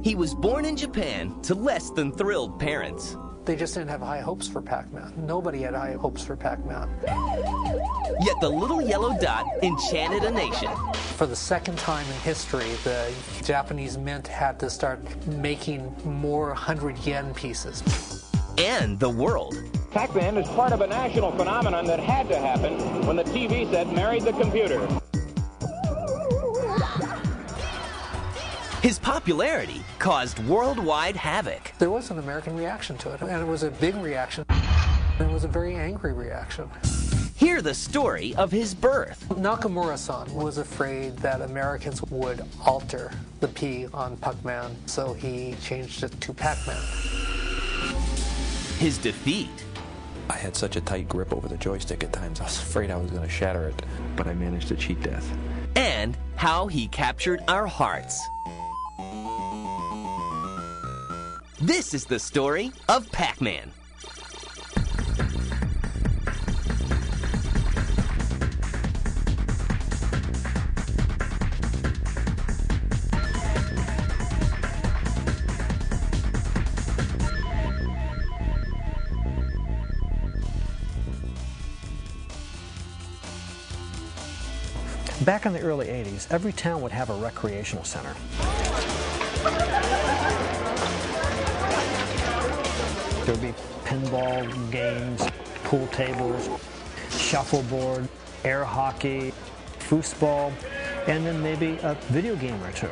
He was born in Japan to less than thrilled parents. They just didn't have high hopes for PacMan. Nobody had high hopes for PacMan. Yet the little yellow dot enchanted a nation. For the second time in history, the Japanese mint had to start making more 100-yen pieces. And the world. PacMan is part of a national phenomenon that had to happen when the TV set married the computer. His popularity caused worldwide havoc. There was an American reaction to it, and it was a big reaction. And it was a very angry reaction. Hear the story of his birth. Nakamura-san was afraid that Americans would alter the P on PacMan, so he changed it to PacMan. His defeat. I had such a tight grip over the joystick at times, I was afraid I was going to shatter it, but I managed to cheat death. And how he captured our hearts. This is the story of PacMan. Back in the early 80s, every town would have a recreational center. There would be pinball games, pool tables, shuffleboard, air hockey, foosball, and then maybe a video game or two.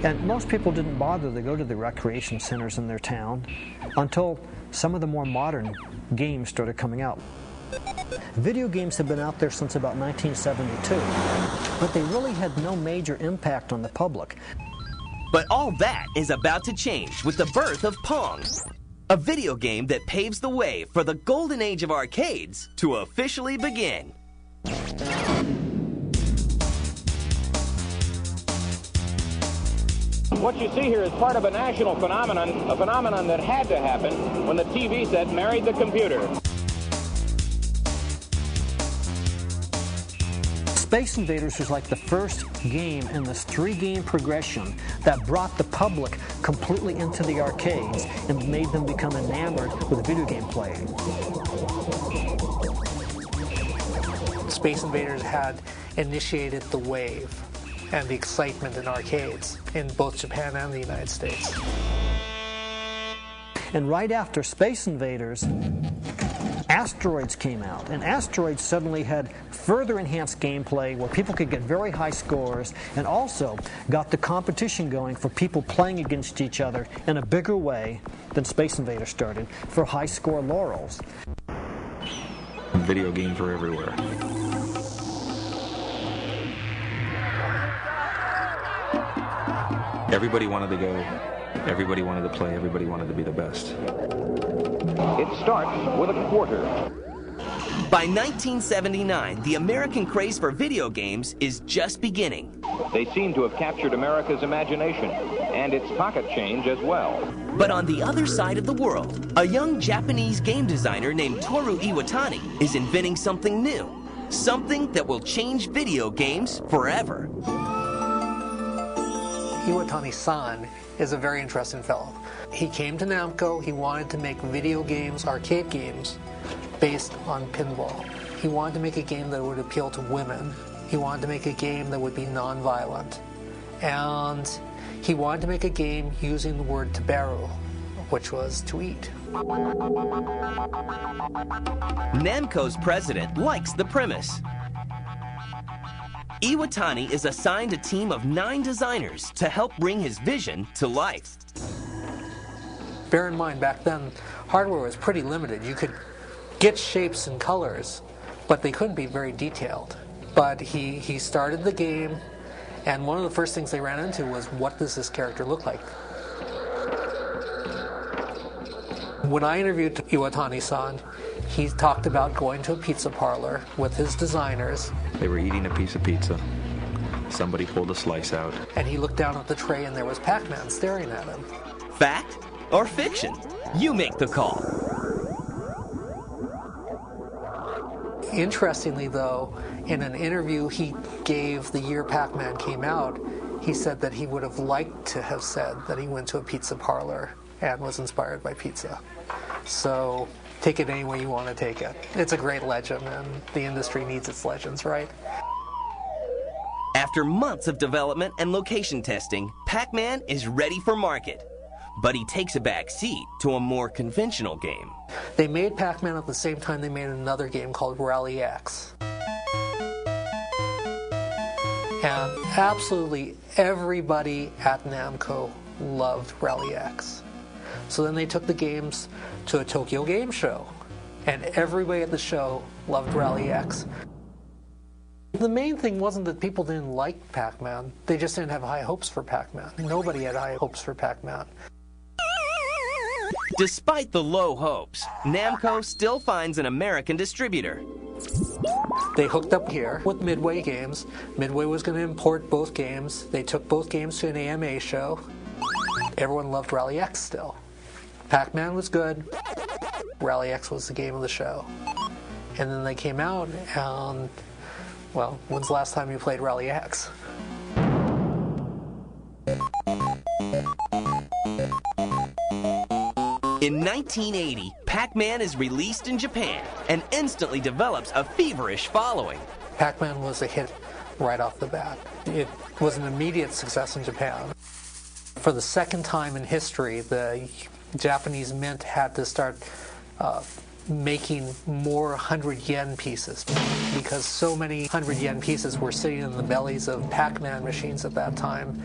And most people didn't bother to go to the recreation centers in their town until some of the more modern games started coming out. Video games have been out there since about 1972, but they really had no major impact on the public. But all that is about to change with the birth of Pong, a video game that paves the way for the golden age of arcades to officially begin. What you see here is part of a national phenomenon, a phenomenon that had to happen when the TV set married the computer. Space Invaders was like the first game in this three-game progression that brought the public completely into the arcades and made them become enamored with video game playing. Space Invaders had initiated the wave and the excitement in arcades in both Japan and the United States. And right after Space Invaders, Asteroids came out, and Asteroids suddenly had further enhanced gameplay where people could get very high scores, and also got the competition going for people playing against each other in a bigger way than Space Invaders started for high score laurels. Video games were everywhere. Everybody wanted to go, everybody wanted to play, everybody wanted to be the best. It starts with a quarter. By 1979, the American craze for video games is just beginning. They seem to have captured America's imagination, and its pocket change as well. But on the other side of the world, a young Japanese game designer named Toru Iwatani is inventing something new. Something that will change video games forever. Iwatani-san is a very interesting fellow. He came to Namco, he wanted to make video games, arcade games, based on pinball. He wanted to make a game that would appeal to women. He wanted to make a game that would be non-violent. And he wanted to make a game using the word taberu, which was to eat. Namco's president likes the premise. Iwatani is assigned a team of 9 designers to help bring his vision to life. Bear in mind, back then, hardware was pretty limited. You could get shapes and colors, but they couldn't be very detailed. But he started the game, and one of the first things they ran into was, what does this character look like? When I interviewed Iwatani-san, he talked about going to a pizza parlor with his designers. They were eating a piece of pizza. Somebody pulled a slice out. And he looked down at the tray and there was PacMan staring at him. Fact or fiction? You make the call. Interestingly, though, in an interview he gave the year Pac-Man came out, he said that he would have liked to have said that he went to a pizza parlor and was inspired by pizza. So take it any way you want to take it. It's a great legend, and the industry needs its legends, right? After months of development and location testing, Pac-Man is ready for market. But he takes a back seat to a more conventional game. They made Pac-Man at the same time they made another game called Rally X. And absolutely everybody at Namco loved Rally X. So then they took the games to a Tokyo Game Show, and everybody at the show loved Rally X. The main thing wasn't that people didn't like Pac-Man, they just didn't have high hopes for Pac-Man. Nobody had high hopes for Pac-Man. Despite the low hopes, Namco still finds an American distributor. They hooked up here with Midway Games. Midway was going to import both games. They took both games to an AMA show. Everyone loved Rally X still. Pac-Man was good. Rally X was the game of the show. And then they came out and, well, when's the last time you played Rally X? In 1980, Pac-Man is released in Japan and instantly develops a feverish following. Pac-Man was a hit right off the bat. It was an immediate success in Japan. For the second time in history, the Japanese mint had to start making more 100 yen pieces because so many 100 yen pieces were sitting in the bellies of Pac-Man machines at that time.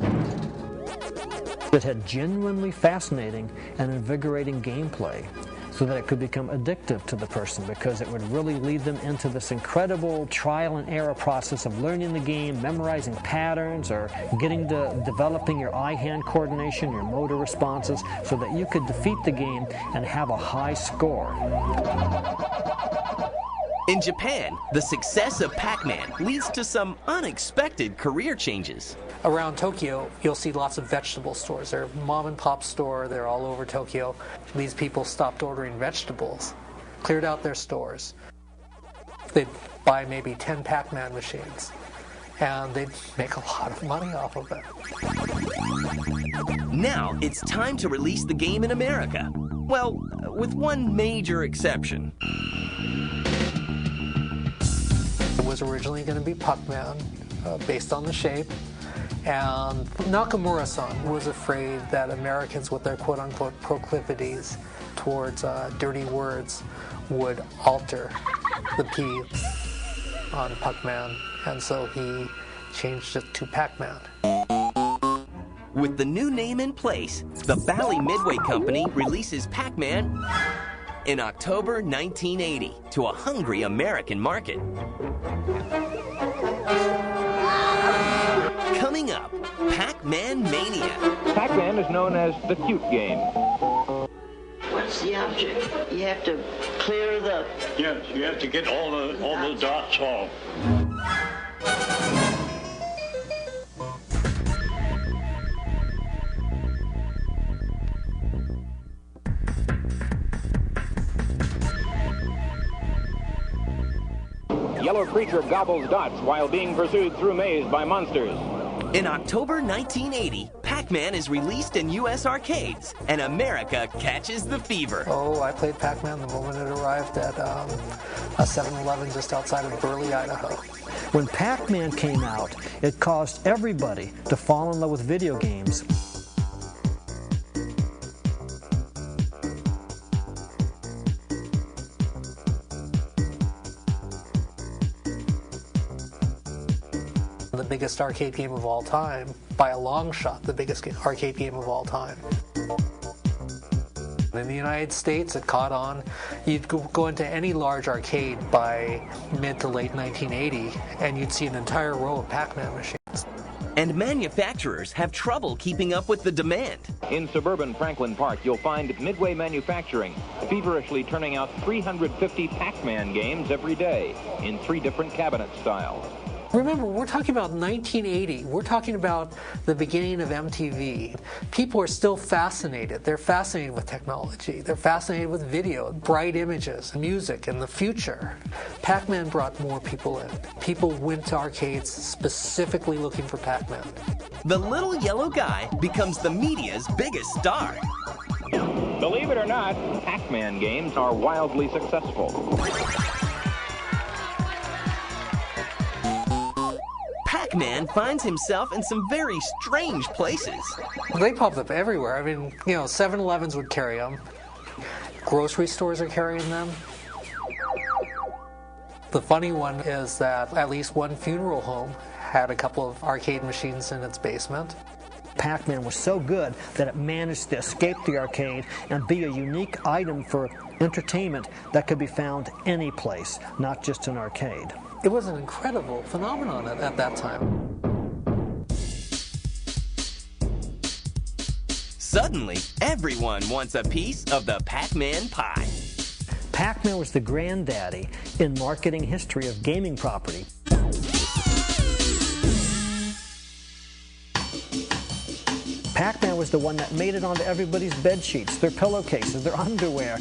It had genuinely fascinating and invigorating gameplay so that it could become addictive to the person because it would really lead them into this incredible trial and error process of learning the game, memorizing patterns, or getting to developing your eye-hand coordination, your motor responses, so that you could defeat the game and have a high score. In Japan, the success of Pac-Man leads to some unexpected career changes. Around Tokyo, you'll see lots of vegetable stores. They're mom and pop store, they're all over Tokyo. These people stopped ordering vegetables, cleared out their stores. They'd buy maybe 10 Pac-Man machines, and they'd make a lot of money off of it. Now it's time to release the game in America. Well, with one major exception. It was originally going to be Pac-Man, based on the shape. And Nakamura-san was afraid that Americans, with their quote-unquote proclivities towards dirty words, would alter the P on Pac-Man, and so he changed it to Pac-Man. With the new name in place, the Bally Midway Company releases Pac-Man in October 1980 to a hungry American market. Coming up, Pac-Man Mania. Pac-Man is known as the cute game. What's the object? You have to clear the... Yes, you have to get all the dots off. Yellow creature gobbles dots while being pursued through maze by monsters. In October 1980, Pac-Man is released in U.S. arcades, and America catches the fever. Oh, I played Pac-Man the moment it arrived at a 7-Eleven just outside of Burley, Idaho. When Pac-Man came out, it caused everybody to fall in love with video games. The biggest arcade game of all time, by a long shot, the biggest arcade game of all time. In the United States, it caught on. You'd go into any large arcade by mid to late 1980, and you'd see an entire row of Pac-Man machines. And manufacturers have trouble keeping up with the demand. In suburban Franklin Park, you'll find Midway Manufacturing feverishly turning out 350 Pac-Man games every day in 3 different cabinet styles. Remember, we're talking about 1980. We're talking about the beginning of MTV. People are still fascinated. They're fascinated with technology. They're fascinated with video, bright images, music, and the future. Pac-Man brought more people in. People went to arcades specifically looking for Pac-Man. The little yellow guy becomes the media's biggest star. Believe it or not, Pac-Man games are wildly successful. Pac-Man finds himself in some very strange places. They popped up everywhere. I mean, 7-Elevens would carry them. Grocery stores are carrying them. The funny one is that at least one funeral home had a couple of arcade machines in its basement. Pac-Man was so good that it managed to escape the arcade and be a unique item for entertainment that could be found any place, not just an arcade. It was an incredible phenomenon at that time. Suddenly, everyone wants a piece of the Pac-Man pie. Pac-Man was the granddaddy in marketing history of gaming property. Pac-Man was the one that made it onto everybody's bed sheets, their pillowcases, their underwear.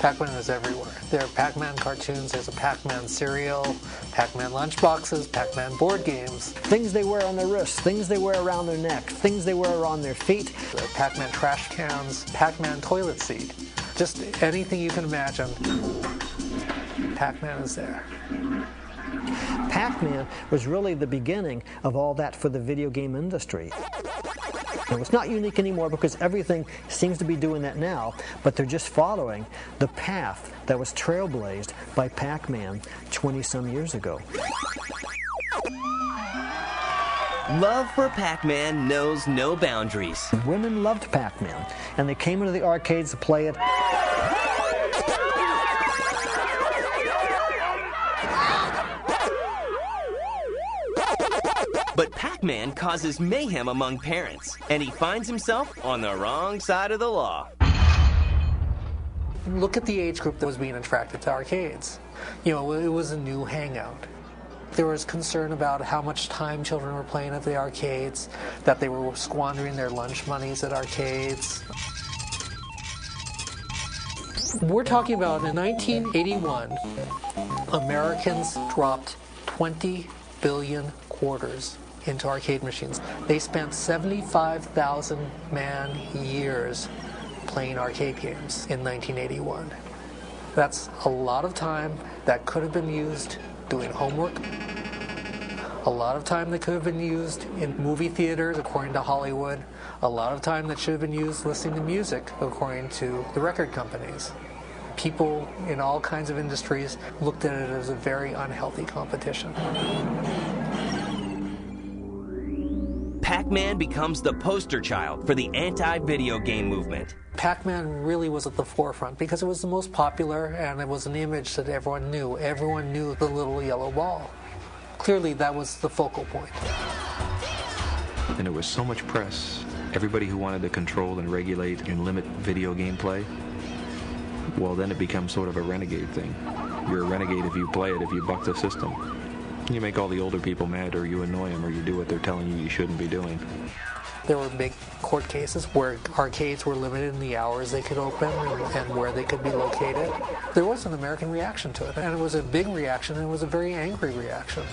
Pac-Man is everywhere. There are Pac-Man cartoons, there's a Pac-Man cereal, Pac-Man lunchboxes, Pac-Man board games. Things they wear on their wrists, things they wear around their neck, things they wear on their feet. There are Pac-Man trash cans, Pac-Man toilet seat. Just anything you can imagine, Pac-Man is there. Pac-Man was really the beginning of all that for the video game industry. It's not unique anymore because everything seems to be doing that now, but they're just following the path that was trailblazed by Pac-Man 20-some years ago. Love for Pac-Man knows no boundaries. Women loved Pac-Man, and they came into the arcades to play it. But Pac-Man causes mayhem among parents, and he finds himself on the wrong side of the law. Look at the age group that was being attracted to arcades. It was a new hangout. There was concern about how much time children were playing at the arcades, that they were squandering their lunch monies at arcades. We're talking about in 1981, Americans dropped 20 billion quarters into arcade machines. They spent 75,000 man-years playing arcade games in 1981. That's a lot of time that could have been used doing homework. A lot of time that could have been used in movie theaters, according to Hollywood. A lot of time that should have been used listening to music, according to the record companies. People in all kinds of industries looked at it as a very unhealthy competition. Pac-Man becomes the poster child for the anti-video game movement. Pac-Man really was at the forefront because it was the most popular and it was an image that everyone knew. Everyone knew the little yellow ball. Clearly that was the focal point. And there was so much press. Everybody who wanted to control and regulate and limit video game play, well, then it becomes sort of a renegade thing. You're a renegade if you play it, if you buck the system. You make all the older people mad, or you annoy them, or you do what they're telling you shouldn't be doing. There were big court cases where arcades were limited in the hours they could open and where they could be located. There was an American reaction to it, and it was a big reaction, and it was a very angry reaction.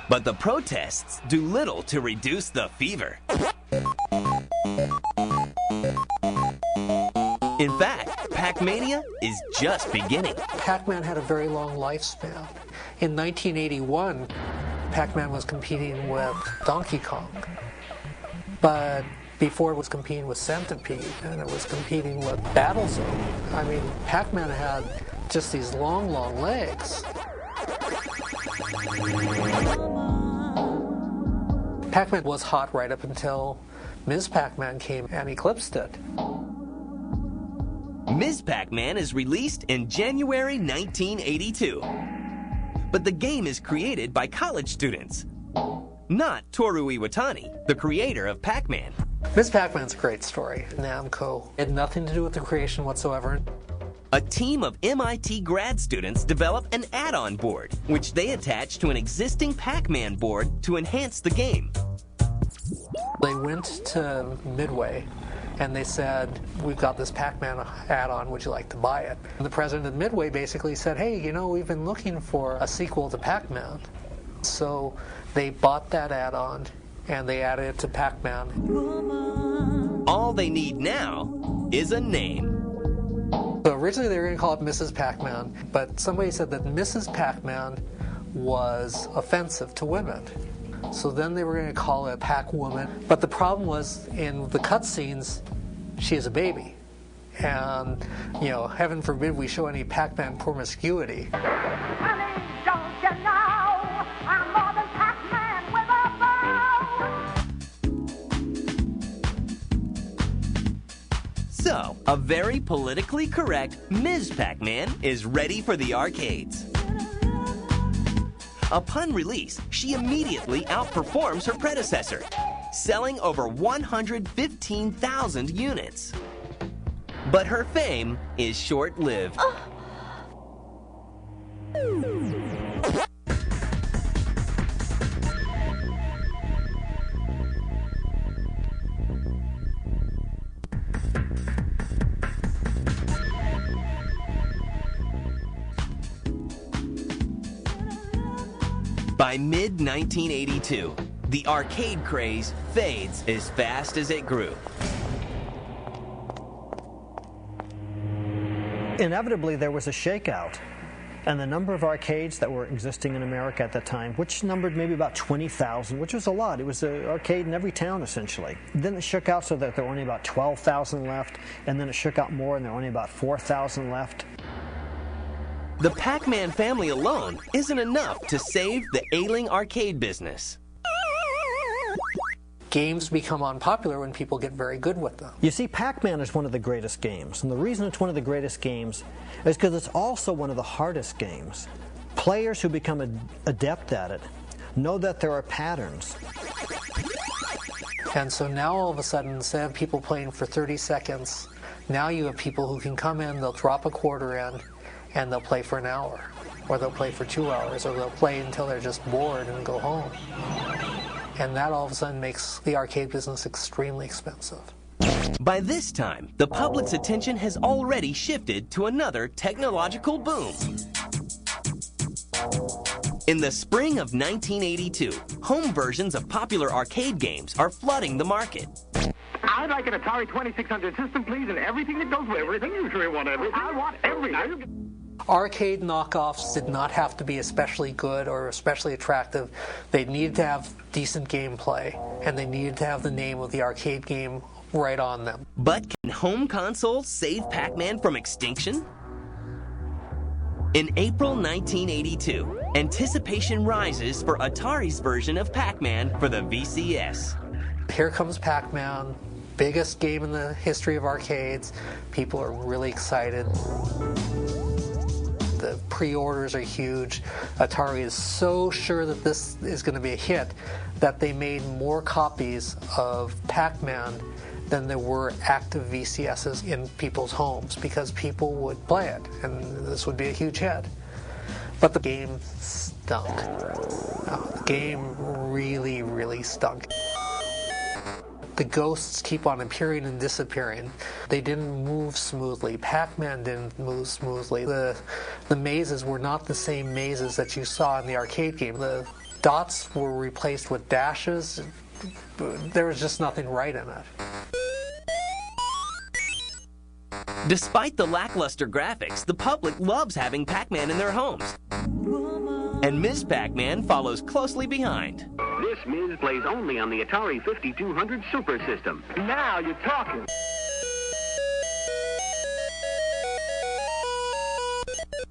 But the protests do little to reduce the fever. In fact, Pac-Mania is just beginning. Pac-Man had a very long lifespan. In 1981, Pac-Man was competing with Donkey Kong. But before it was competing with Centipede, and it was competing with Battlezone. I mean, Pac-Man had just these long, long legs. Pac-Man was hot right up until Ms. Pac-Man came and eclipsed it. Ms. Pac-Man is released in January 1982. But the game is created by college students, not Toru Iwatani, the creator of Pac-Man. Ms. Pac-Man's a great story. Namco had nothing to do with the creation whatsoever. a team of MIT grad students developed an add-on board, which they attached to an existing PacMan board to enhance the game. They went to Midway and they said, we've got this PacMan add-on, would you like to buy it? And the president of Midway basically said, hey, you know, we've been looking for a sequel to PacMan. So they bought that add-on and they added it to PacMan. All they need now is a name. So originally they were going to call it Mrs. PacMan, but somebody said that Mrs. PacMan was offensive to women. So then they were going to call it Pac-Woman. But the problem was, in the cutscenes, she is a baby. And, you know, heaven forbid we show any Pac-Man promiscuity. Honey, don't you know I'm more than Pac-Man with a bow? So, a very politically correct Ms. Pac-Man is ready for the arcades. Upon release, she immediately outperforms her predecessor, selling over 115,000 units. But her fame is short-lived. By mid-1982, the arcade craze fades as fast as it grew. Inevitably, there was a shakeout, and the number of arcades that were existing in America at that time, which numbered maybe about 20,000, which was a lot. It was an arcade in every town, essentially. Then it shook out so that there were only about 12,000 left, and then it shook out more, and there were only about 4,000 left. The Pac-Man family alone isn't enough to save the ailing arcade business. Games become unpopular when people get very good with them. You see, Pac-Man is one of the greatest games, and the reason it's one of the greatest games is because it's also one of the hardest games. Players who become adept at it know that there are patterns. And so now all of a sudden, instead of people playing for 30 seconds, now you have people who can come in, they'll drop a quarter in, and they'll play for an hour, or they'll play for 2 hours, or they'll play until they're just bored and go home. And that all of a sudden makes the arcade business extremely expensive. By this time, the public's attention has already shifted to another technological boom. In the spring of 1982, home versions of popular arcade games are flooding the market. I'd like an Atari 2600 system, please, and everything that goes with everything. You sure want everything? I want everything. Arcade knockoffs did not have to be especially good or especially attractive. They needed to have decent gameplay, and they needed to have the name of the arcade game right on them. But can home consoles save Pac-Man from extinction? In April 1982, anticipation rises for Atari's version of Pac-Man for the VCS. Here comes Pac-Man, biggest game in the history of arcades. People are really excited. The pre-orders are huge. Atari is so sure that this is going to be a hit that they made more copies of Pac-Man than there were active VCSs in people's homes because people would play it, and this would be a huge hit. But the game stunk. The game really, really stunk. The ghosts keep on appearing and disappearing. They didn't move smoothly. Pac-Man didn't move smoothly. The mazes were not the same mazes that you saw in the arcade game. The dots were replaced with dashes. There was just nothing right in it. Despite the lackluster graphics, the public loves having Pac-Man in their homes. And Ms. Pac-Man follows closely behind. This Ms. plays only on the Atari 5200 Super System. Now you're talking.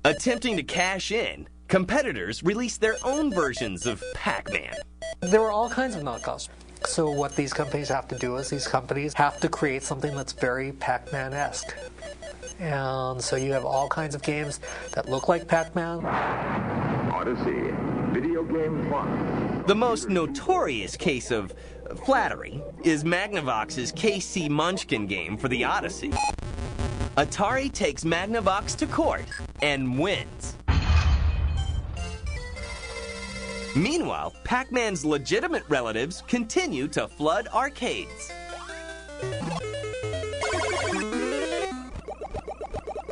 Attempting to cash in, competitors released their own versions of Pac-Man. There were all kinds of knockoffs. So what these companies have to do is these companies have to create something that's very Pac-Man-esque. And so you have all kinds of games that look like Pac-Man. Odyssey, video game fun. The most notorious case of flattery is Magnavox's KC Munchkin game for the Odyssey. Atari takes Magnavox to court and wins. Meanwhile, Pac-Man's legitimate relatives continue to flood arcades.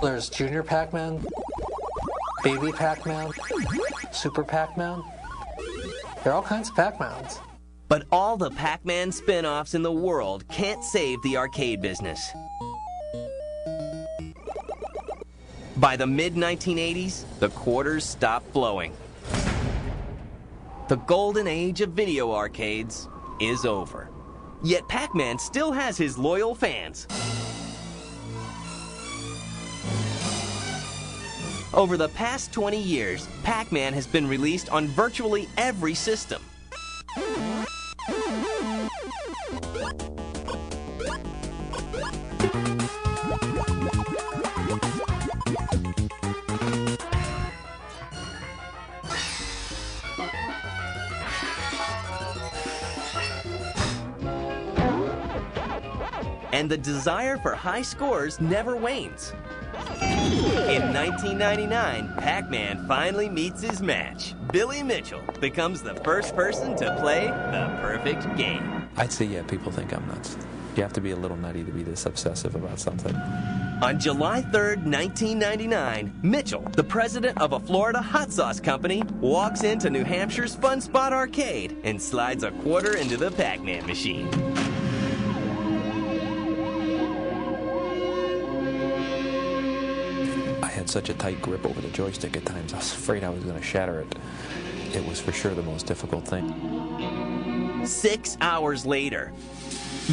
There's Junior Pac-Man, Baby Pac-Man, Super Pac-Man. There are all kinds of Pac-Mans. But all the Pac-Man spin-offs in the world can't save the arcade business. By the mid-1980s, the quarters stopped flowing. The golden age of video arcades is over. Yet Pac-Man still has his loyal fans. Over the past 20 years, Pac-Man has been released on virtually every system. And the desire for high scores never wanes. In 1999, Pac-Man finally meets his match. Billy Mitchell becomes the first person to play the perfect game. I'd say, yeah, people think I'm nuts. You have to be a little nutty to be this obsessive about something. On July 3rd, 1999, Mitchell, the president of a Florida hot sauce company, walks into New Hampshire's Fun Spot Arcade and slides a quarter into the Pac-Man machine. Such a tight grip over the joystick at times, I was afraid I was going to shatter it. It was for sure the most difficult thing. 6 hours later,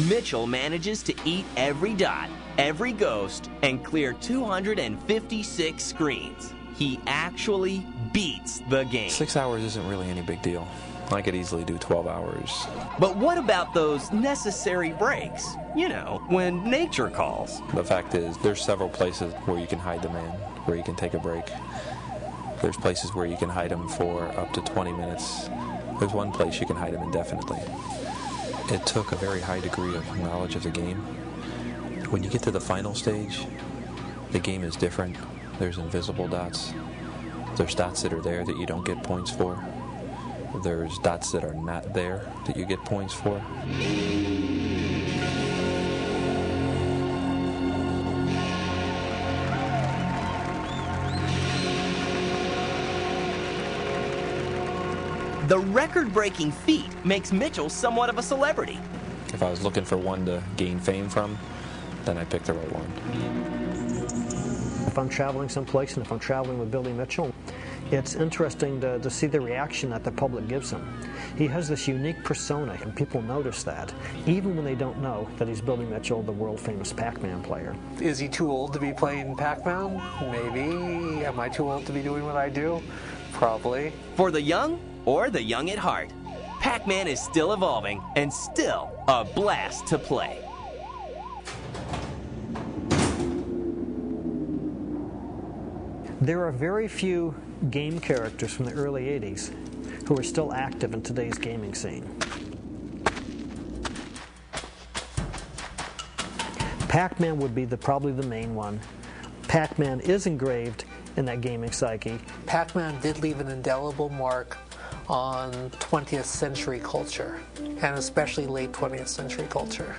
Mitchell manages to eat every dot, every ghost, and clear 256 screens. He actually beats the game. 6 hours isn't really any big deal. I could easily do 12 hours. But what about those necessary breaks? You know, when nature calls. The fact is, there's several places where you can hide the man, where you can take a break. There's places where you can hide him for up to 20 minutes. There's one place you can hide him indefinitely. It took a very high degree of knowledge of the game. When you get to the final stage, the game is different. There's invisible dots. There's dots that are there that you don't get points for. There's dots that are not there that you get points for. The record-breaking feat makes Mitchell somewhat of a celebrity. If I was looking for one to gain fame from, then I picked the right one. If I'm traveling someplace and if I'm traveling with Billy Mitchell, it's interesting to see the reaction that the public gives him. He has this unique persona, and people notice that, even when they don't know that he's Billy Mitchell, the world-famous Pac-Man player. Is he too old to be playing Pac-Man? Maybe. Am I too old to be doing what I do? Probably. For the young or the young at heart, Pac-Man is still evolving and still a blast to play. There are very few game characters from the early 80s who are still active in today's gaming scene. Pac-Man would be probably the main one. Pac-Man is engraved in that gaming psyche. Pac-Man did leave an indelible mark on 20th century culture, and especially late 20th century culture.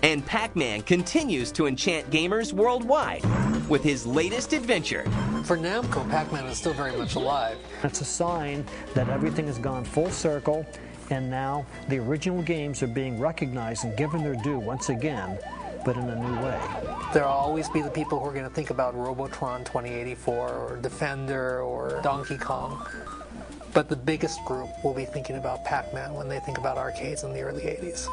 And Pac-Man continues to enchant gamers worldwide with his latest adventure. For Namco, Pac-Man is still very much alive. It's a sign that everything has gone full circle, and now the original games are being recognized and given their due once again, but in a new way. There will always be the people who are going to think about Robotron 2084 or Defender or Donkey Kong. But the biggest group will be thinking about Pac-Man when they think about arcades in the early 80s.